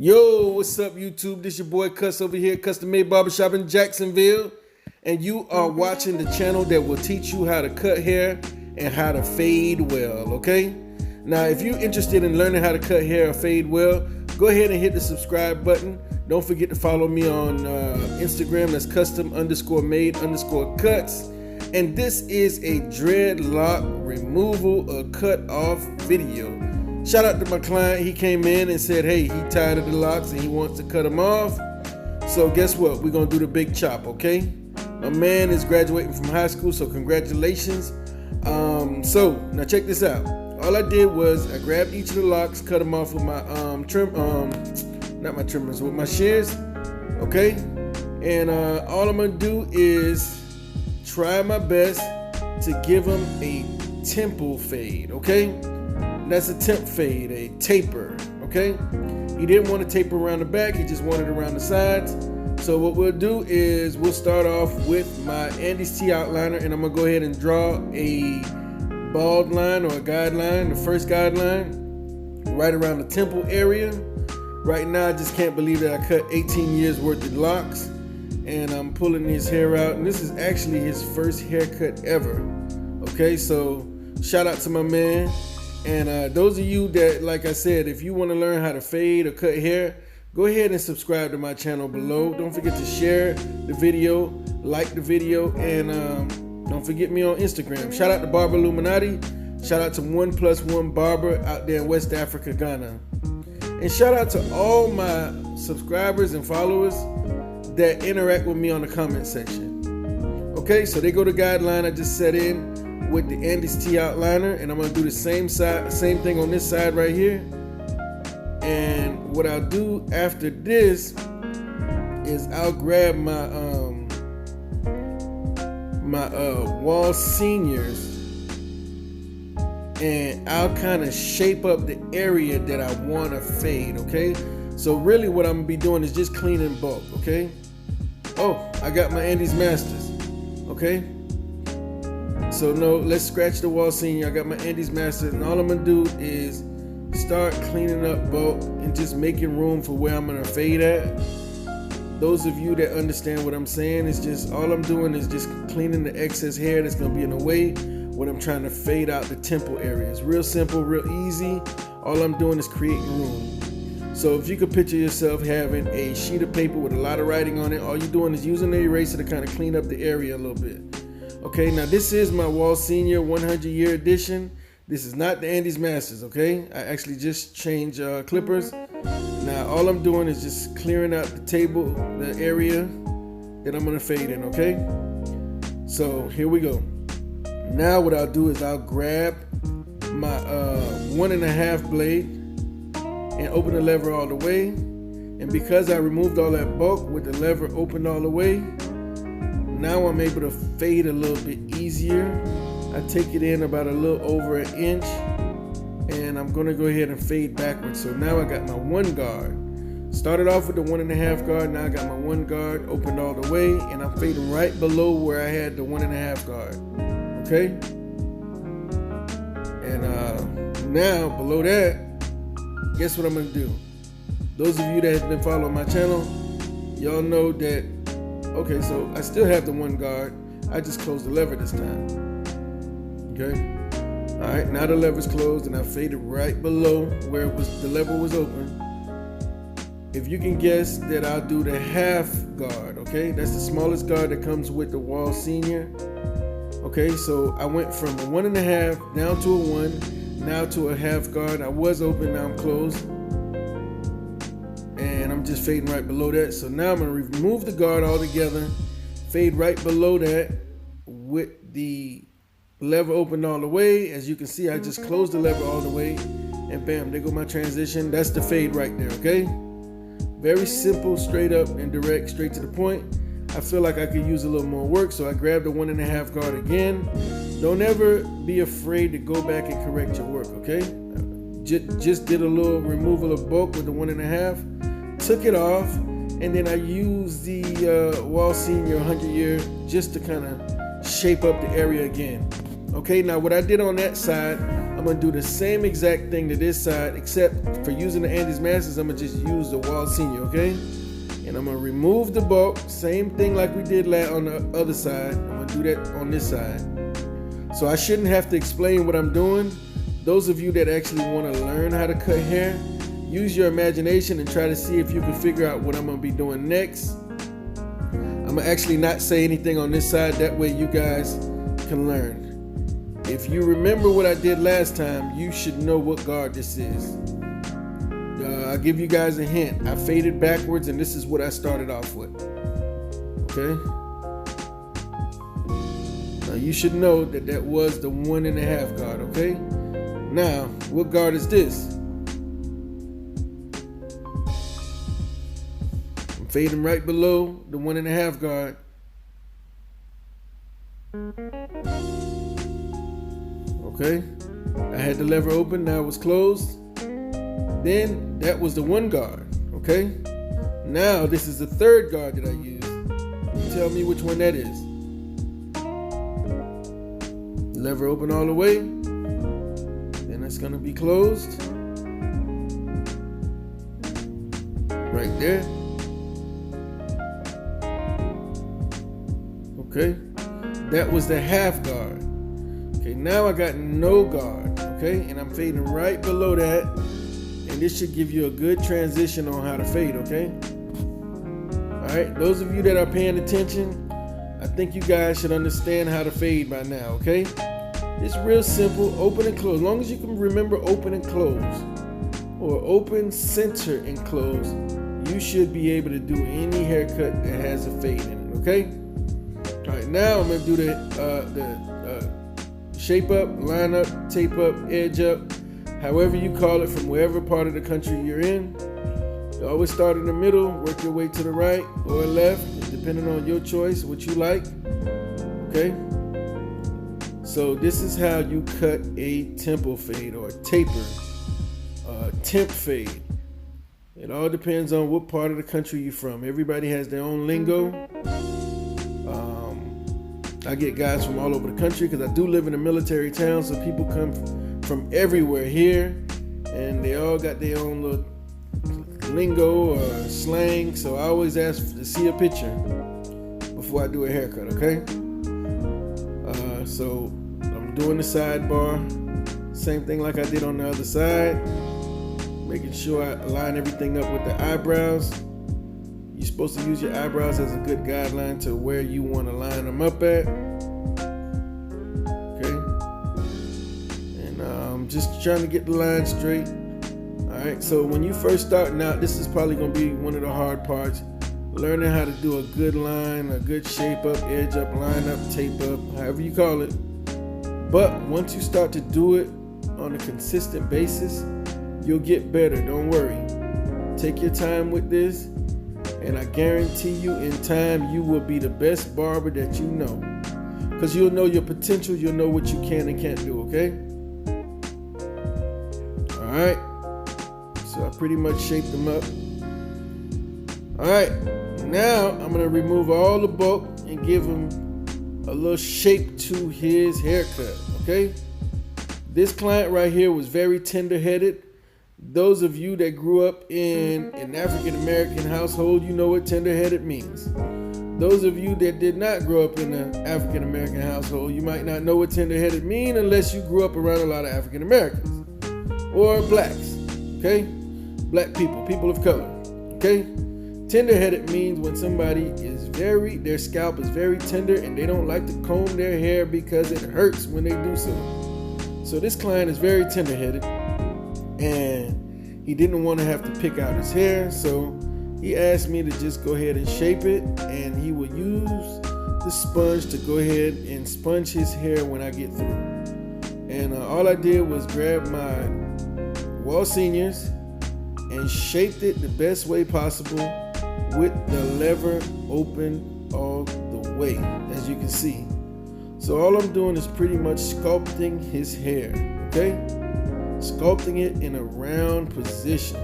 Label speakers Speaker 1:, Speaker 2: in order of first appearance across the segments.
Speaker 1: Yo, what's up, YouTube? This your boy Cuss over here, Custom Made Barbershop in Jacksonville. And you are watching the channel that will teach you how to cut hair and how to fade well, okay? Now, if you're interested in learning how to cut hair or fade well, go ahead and hit the subscribe button. Don't forget to follow me on Instagram. That's custom_made_cuts. And this is a dreadlock removal or cut off video. Shout out to my client. He came in and said, hey, he tired of the locks and he wants to cut them off. So guess what? We're going to do the big chop, okay? My man is graduating from high school, so congratulations. So now check this out. All I did was I grabbed each of the locks, cut them off with my not my trimmers, with my shears, okay? And all I'm going to do is try my best to give him a temple fade, okay? That's a temp fade, a taper, okay? He didn't want to taper around the back, he just wanted around the sides. So what we'll do is we'll start off with my Andy's T outliner, and I'm gonna go ahead and draw a bald line or a guideline, the first guideline, right around the temple area. Right now, I just can't believe that I cut 18 years worth of locks, and I'm pulling his hair out, and this is actually his first haircut ever, okay? So shout out to my man. And those of you that, like I said, if you want to learn how to fade or cut hair, go ahead and subscribe to my channel below. Don't forget to share the video, like the video, and don't forget me on Instagram. Shout out to Barber Illuminati. Shout out to 1+1 Barber out there in West Africa, Ghana. And shout out to all my subscribers and followers that interact with me on the comment section. Okay, so they go to guideline I just set in with the Andy's T outliner, and I'm gonna do the same thing on this side right here. And what I'll do after this is I'll grab my wall seniors, and I'll kind of shape up the area that I want to fade, okay? So really what I'm gonna be doing is just cleaning bulk, okay? Oh, I got my Andy's Masters, okay? So no, let's scratch the wall senior. I got my Andy's Masters, and all I'm gonna do is start cleaning up bulk and just making room for where I'm gonna fade at. Those of you that understand what I'm saying, it's just all I'm doing is just cleaning the excess hair that's gonna be in the way when I'm trying to fade out the temple area. It's real simple, real easy. All I'm doing is creating room. So if you could picture yourself having a sheet of paper with a lot of writing on it, all you're doing is using the eraser to kind of clean up the area a little bit. Okay, now this is my Wall Senior 100-year edition. This is not the Andy's Masters, okay? I actually just changed clippers. Now all I'm doing is just clearing out the table, the area that I'm gonna fade in, okay? So here we go. Now what I'll do is I'll grab my 1.5 blade and open the lever all the way. And because I removed all that bulk with the lever opened all the way, now I'm able to fade a little bit easier. I take it in about a little over an inch, and I'm gonna go ahead and fade backwards. So now I got my 1 guard. Started off with the 1.5 guard, now I got my 1 guard opened all the way, and I'm fading right below where I had the 1.5 guard, okay? And now below that, guess what I'm gonna do? Those of you that have been following my channel, y'all know that. Okay, so I still have the 1 guard. I just closed the lever this time. Okay. All right, now the lever's closed, and I faded right below where the lever was open. If you can guess that I'll do the half guard, okay? That's the smallest guard that comes with the Wall Senior. Okay, so I went from a 1.5 down to a 1, now to a half guard. I was open, now I'm closed. And I'm just fading right below that. So now I'm gonna remove the guard altogether, fade right below that with the lever opened all the way. As you can see, I just closed the lever all the way, and bam, there go my transition. That's the fade right there, okay? Very simple, straight up and direct, straight to the point. I feel like I could use a little more work, so I grabbed the 1.5 guard again. Don't ever be afraid to go back and correct your work, okay? Just did a little removal of bulk with the 1.5. Took it off, and then I used the Wall Senior 100-year just to kind of shape up the area again. Okay, now what I did on that side, I'm gonna do the same exact thing to this side, except for using the Andes Masters, I'm gonna just use the Wall Senior, okay? And I'm gonna remove the bulk, same thing like we did on the other side. I'm gonna do that on this side. So I shouldn't have to explain what I'm doing. Those of you that actually wanna learn how to cut hair, use your imagination and try to see if you can figure out what I'm gonna be doing next. I'm gonna actually not say anything on this side, that way you guys can learn. If you remember what I did last time, you should know what guard this is. I'll give you guys a hint. I faded backwards and this is what I started off with. Okay? Now you should know that that was the 1.5 guard, okay? Now, what guard is this? I'm fading right below the 1.5 guard. Okay, I had the lever open, now it was closed. Then that was the 1 guard, okay? Now this is the 3rd guard that I used. Tell me which one that is. Lever open all the way, then it's gonna be closed. Right there. Okay, that was the 1/2 guard. Okay, now I got no guard, okay? And I'm fading right below that. And this should give you a good transition on how to fade, okay? All right, those of you that are paying attention, I think you guys should understand how to fade by now, okay? It's real simple, open and close. As long as you can remember open and close, or open, center, and close, you should be able to do any haircut that has a fade in it, okay? All right, now I'm gonna do the shape up, line up, tape up, edge up, however you call it, from wherever part of the country you're in. You always start in the middle, work your way to the right or left, depending on your choice, what you like. Okay? So this is how you cut a temple fade or a taper, temp fade. It all depends on what part of the country you're from. Everybody has their own lingo. I get guys from all over the country because I do live in a military town, so people come from everywhere here, and they all got their own little lingo or slang, so I always ask to see a picture before I do a haircut, okay? So I'm doing the sidebar, same thing like I did on the other side, making sure I line everything up with the eyebrows. You're supposed to use your eyebrows as a good guideline to where you want to line them up at. Okay. And I'm just trying to get the line straight. All right. So when you first starting out, this is probably going to be one of the hard parts. Learning how to do a good line, a good shape up, edge up, line up, tape up, however you call it. But once you start to do it on a consistent basis, you'll get better. Don't worry. Take your time with this. And I guarantee you, in time, you will be the best barber that you know. Because you'll know your potential, you'll know what you can and can't do, okay? All right. So I pretty much shaped them up. All right. Now I'm going to remove all the bulk and give him a little shape to his haircut, okay? This client right here was very tender-headed. Those of you that grew up in an African-American household, you know what tender-headed means. Those of you that did not grow up in an African-American household, you might not know what tender-headed means unless you grew up around a lot of African-Americans or blacks, okay? Black people, people of color, okay? Tender-headed means when somebody is their scalp is very tender and they don't like to comb their hair because it hurts when they do so. So this client is very tender-headed, and he didn't want to have to pick out his hair, so he asked me to just go ahead and shape it, and he would use the sponge to go ahead and sponge his hair when I get through. And all I did was grab my Wall Seniors and shaped it the best way possible with the lever open all the way, as you can see. So all I'm doing is pretty much sculpting his hair, okay? Sculpting it in a round position.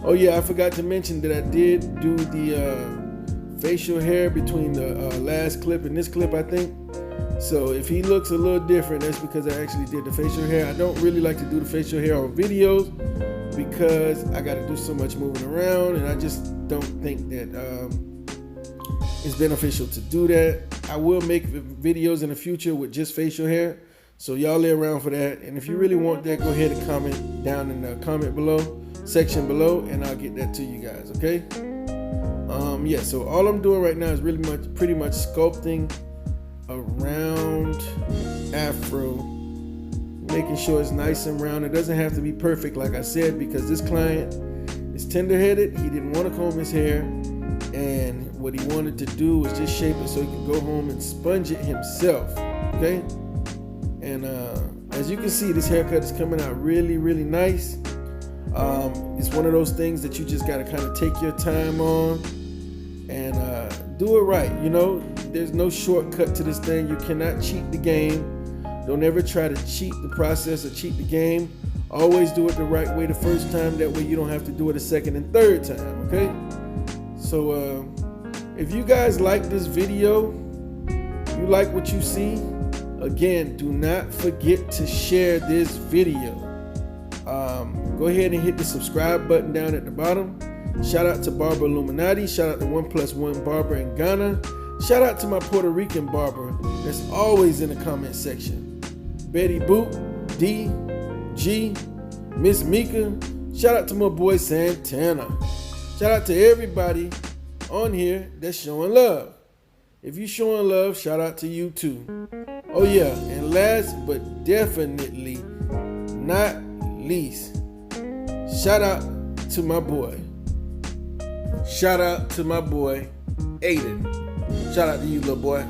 Speaker 1: Oh yeah, I forgot to mention that I did do the facial hair between the last clip and this clip, I think. So if he looks a little different, that's because I actually did the facial hair. I don't really like to do the facial hair on videos because I got to do so much moving around, and I just don't think that it's beneficial to do that. I will make videos in the future with just facial hair, so y'all lay around for that. And if you really want that, go ahead and comment down in the comment below section below, and I'll get that to you guys. Okay. Yeah. So all I'm doing right now is pretty much sculpting around afro, making sure it's nice and round. It doesn't have to be perfect, like I said, because this client is tender-headed. He didn't want to comb his hair, and what he wanted to do was just shape it so he could go home and sponge it himself. Okay. And as you can see, this haircut is coming out really, really nice. It's one of those things that you just got to kind of take your time on and do it right. You know, there's no shortcut to this thing. You cannot cheat the game. Don't ever try to cheat the process or cheat the game. Always do it the right way the first time. That way you don't have to do it a second and third time. Okay. So if you guys like this video, you like what you see, again, do not forget to share this video. Go ahead and hit the subscribe button down at the bottom. Shout out to Barber Illuminati. Shout out to 1+1 Barber in Ghana. Shout out to my Puerto Rican barber that's always in the comment section. Betty Boot, D, G, Miss Mika. Shout out to my boy Santana. Shout out to everybody on here that's showing love. If you showing love, shout out to you too. Oh yeah, and last but definitely not least, shout out to my boy. Shout out to my boy Aiden. Shout out to you, little boy.